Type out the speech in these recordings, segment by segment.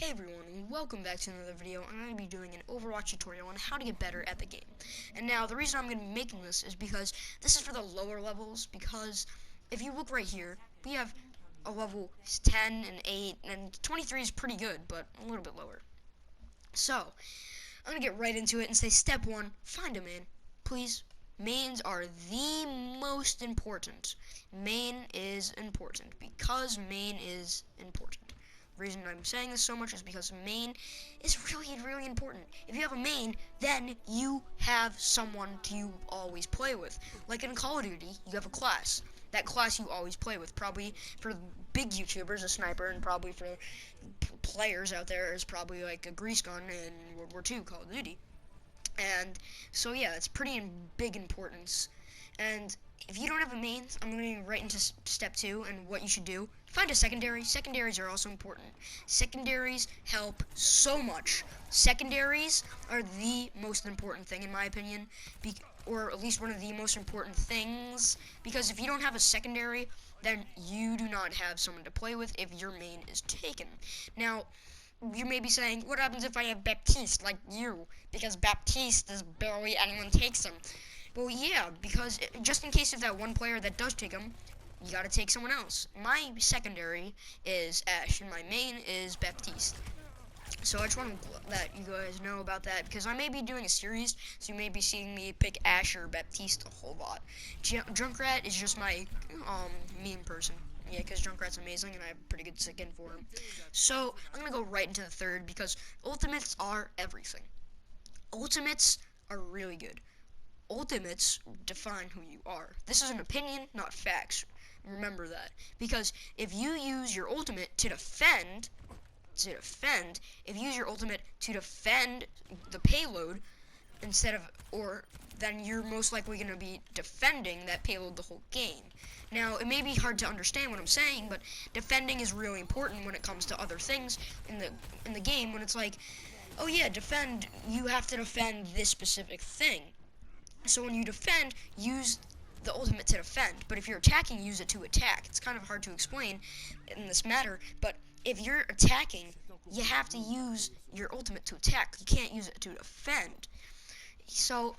Hey everyone, and welcome back to another video. I'm going to be doing an Overwatch tutorial on how to get better at the game. And now, the reason I'm going to be making this is because this is for the lower levels, because if you look right here, we have a level 10 and 8, and 23 is pretty good, but a little bit lower. So, I'm going to get right into it and say step 1, find a main. Please. Mains are the most important. Main is important, because main is important. The reason I'm saying this so much is because main is really important. If you have a main, then you have someone to always play with. Like in Call of Duty, you have a class. That class you always play with. Probably for big YouTubers, a sniper, and probably for players out there is probably like a grease gun in World War II, Call of Duty. And so yeah, it's pretty big importance. And if you don't have a main, I'm going to go right into step 2 and what you should do. Find a secondary. Secondaries are also important. Secondaries help so much. Secondaries are the most important thing in my opinion, or at least one of the most important things, because if you don't have a secondary, then you do not have someone to play with if your main is taken. Now, you may be saying, what happens if I have Baptiste like you? Because Baptiste is barely anyone takes him. Well, yeah, because just in case of that one player that does take him, you gotta take someone else. My secondary is Ash, and my main is Baptiste. So I just want to let you guys know about that, because I may be doing a series, so you may be seeing me pick Ash or Baptiste a whole lot. Junkrat is just my meme person. Yeah, because Junkrat's amazing, and I have a pretty good skin for him. So I'm going to go right into the third, because ultimates are everything. Ultimates are really good. Ultimates define who you are. This is an opinion, not facts. Remember that. Because if you use your ultimate to defend, if you use your ultimate to defend the payload then you're most likely going to be defending that payload the whole game. Now, it may be hard to understand what I'm saying, but defending is really important when it comes to other things in the game, when it's like, oh yeah, defend, you have to defend this specific thing. So when you defend, use the ultimate to defend, but if you're attacking, use it to attack. It's kind of hard to explain in this matter, but if you're attacking, you have to use your ultimate to attack. You can't use it to defend. So,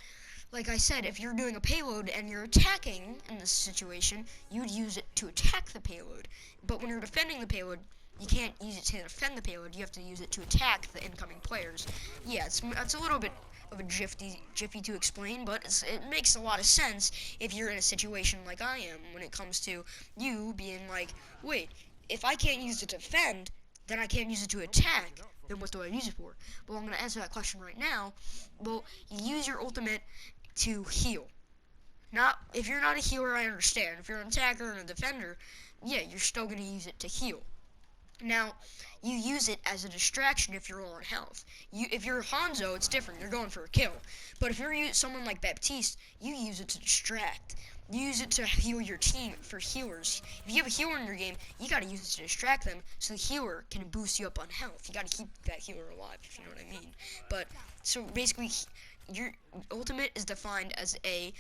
like I said, if you're doing a payload and you're attacking in this situation, you'd use it to attack the payload. But when you're defending the payload, you can't use it to defend the payload. You have to use it to attack the incoming players. Yeah, it's a little bit of a jiffy to explain, but it makes a lot of sense if you're in a situation like I am, when it comes to you being like, wait, if I can't use it to defend, then I can't use it to attack. Then what do I use it for? Well, I'm going to answer that question right now. Well, you use your ultimate to heal. Not if you're not a healer, I understand. If you're an attacker and a defender, yeah, you're still going to use it to heal. Now, you use it as a distraction if you're low on health. If you're Hanzo, it's different. You're going for a kill. But if you're someone like Baptiste, you use it to distract. You use it to heal your team for healers. If you have a healer in your game, you gotta use it to distract them so the healer can boost you up on health. You gotta keep that healer alive, if you know what I mean. But, so basically, your ultimate is defined as a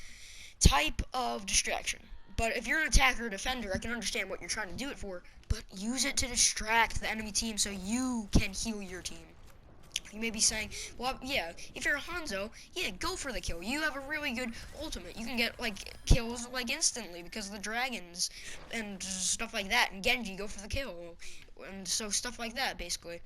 type of distraction. But if you're an attacker or defender, I can understand what you're trying to do it for, but use it to distract the enemy team so you can heal your team. You may be saying, well, yeah, if you're a Hanzo, yeah, go for the kill. You have a really good ultimate. You can get, like, kills, like, instantly because of the dragons and stuff like that. And Genji, go for the kill. And so stuff like that, basically.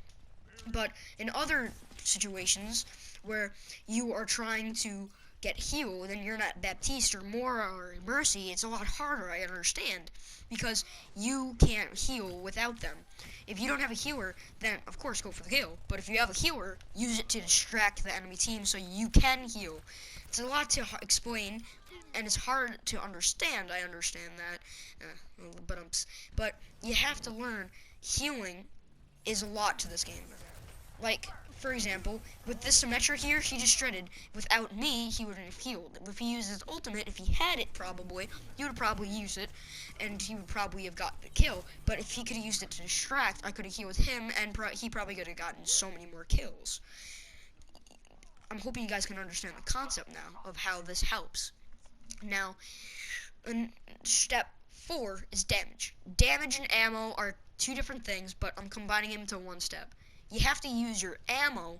But in other situations where you are trying to get healed and you're not Baptiste or Mora or Mercy, it's a lot harder, I understand, because you can't heal without them. If you don't have a healer, then of course go for the kill. But if you have a healer, use it to distract the enemy team so you can heal. It's a lot to explain, and it's hard to understand. I understand that, but you have to learn healing is a lot to this game. Like, for example, with this Symmetra here, he just shredded. Without me, he wouldn't have healed. If he used his ultimate, if he had it probably, he would probably use it, and he would probably have gotten the kill. But if he could have used it to distract, I could have healed him, and he probably could have gotten so many more kills. I'm hoping you guys can understand the concept now of how this helps. Now, step 4 is damage. Damage and ammo are two different things, but I'm combining them into one step. you have to use your ammo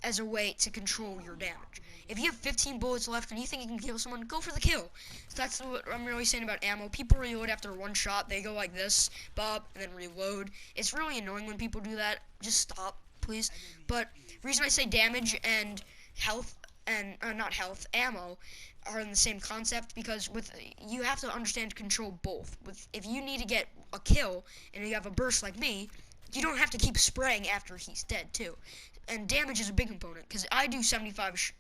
as a way to control your damage. If you have 15 bullets left and you think you can kill someone, go for the kill. So that's what I'm really saying about ammo. People reload after one shot. They go like this, bop, and then reload. It's really annoying when people do that. Just stop, please. But the reason I say damage and health, and not health, ammo, are in the same concept, because you have to understand to control both. If you need to get a kill and you have a burst like me, you don't have to keep spraying after he's dead too. And damage is a big component, because I do 75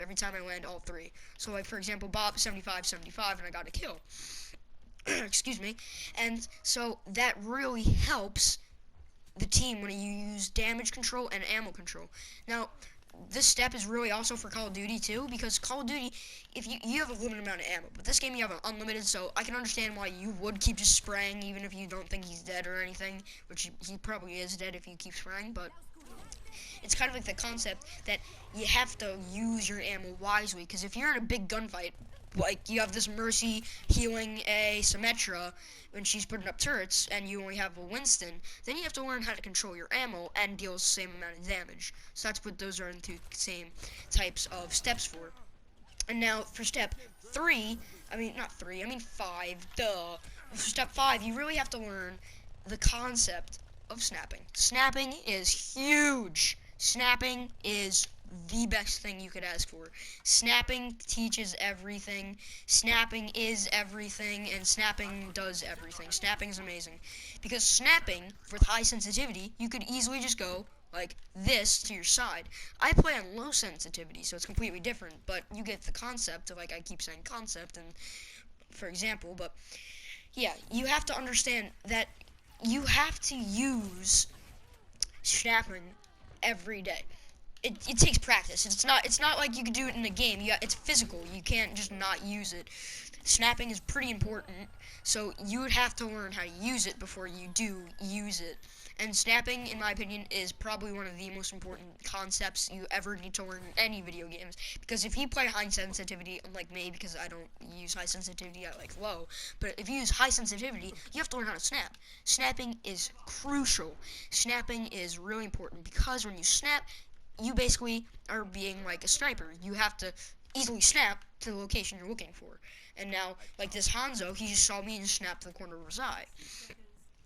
every time I land all three. So like, for example, Bob 75 and I got a kill. Excuse me. And so that really helps the team when you use damage control and ammo control. Now, this step is really also for Call of Duty too, because Call of Duty, if you have a limited amount of ammo, but this game you have unlimited, so I can understand why you would keep just spraying even if you don't think he's dead or anything, which he probably is dead if you keep spraying, but it's kind of like the concept that you have to use your ammo wisely, because if you're in a big gunfight, like you have this Mercy healing a Symmetra when she's putting up turrets, and you only have a Winston, then you have to learn how to control your ammo and deal the same amount of damage. So that's what those are in two same types of steps for. And now for step 3, not 3, 5, duh. For step 5, you really have to learn the concept of snapping. Snapping is huge. Snapping is the best thing you could ask for. Snapping teaches everything. Snapping is everything, and snapping does everything. Snapping is amazing. Because snapping, with high sensitivity, you could easily just go like this to your side. I play on low sensitivity, so it's completely different, but you get the concept of, like, I keep saying concept, and for example, but yeah, you have to understand that you have to use snapping every day. It takes practice. It's not like you can do it in a game. It's physical. You can't just not use it. Snapping is pretty important, so you would have to learn how to use it before you do use it. And snapping, in my opinion, is probably one of the most important concepts you ever need to learn in any video games. Because if you play high sensitivity, unlike me, because I don't use high sensitivity, I like low, but if you use high sensitivity, you have to learn how to snap. Snapping is crucial. Snapping is really important, because when you snap, you basically are being like a sniper. You have to easily snap to the location you're looking for. And now, like this Hanzo, he just saw me and snapped to the corner of his eye.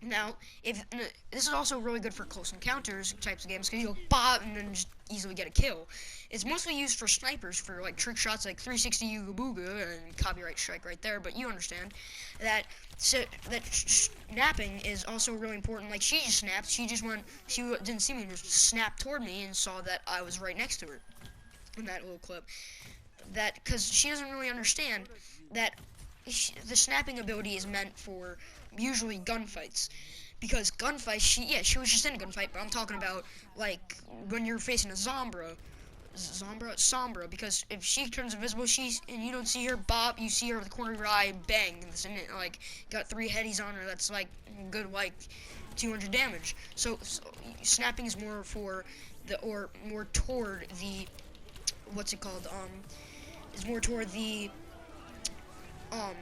Now, this is also really good for close encounters types of games, because you'll bop and then just easily get a kill. It's mostly used for snipers, for like trick shots like 360 Yuga Booga and copyright strike right there, but you understand that snapping is also really important. Like, she just snapped, she didn't see me, just snapped toward me and saw that I was right next to her in that little clip. Because she doesn't really understand that the snapping ability is meant for usually gunfights, because gunfights, she was just in a gunfight, but I'm talking about like when you're facing a Sombra, because if she turns invisible, and you don't see her, bop, you see her with the corner of your eye, bang, and it like got 3 headies on her. That's like good, like 200 damage. So snapping is more toward the is more toward the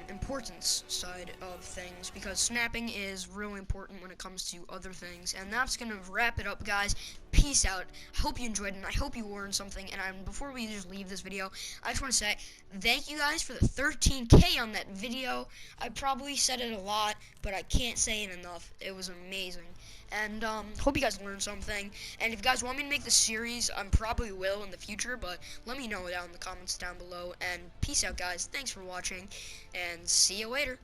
importance side of things, because snapping is really important when it comes to other things. And that's gonna wrap it up, guys. Peace out. I hope you enjoyed it, and I hope you learned something. And before we just leave this video, I just want to say thank you guys for the 13K on that video. I probably said it a lot, but I can't say it enough. It was amazing. And hope you guys learned something. And if you guys want me to make this series, I probably will in the future, but let me know down in the comments down below. And peace out, guys. Thanks for watching, and see you later.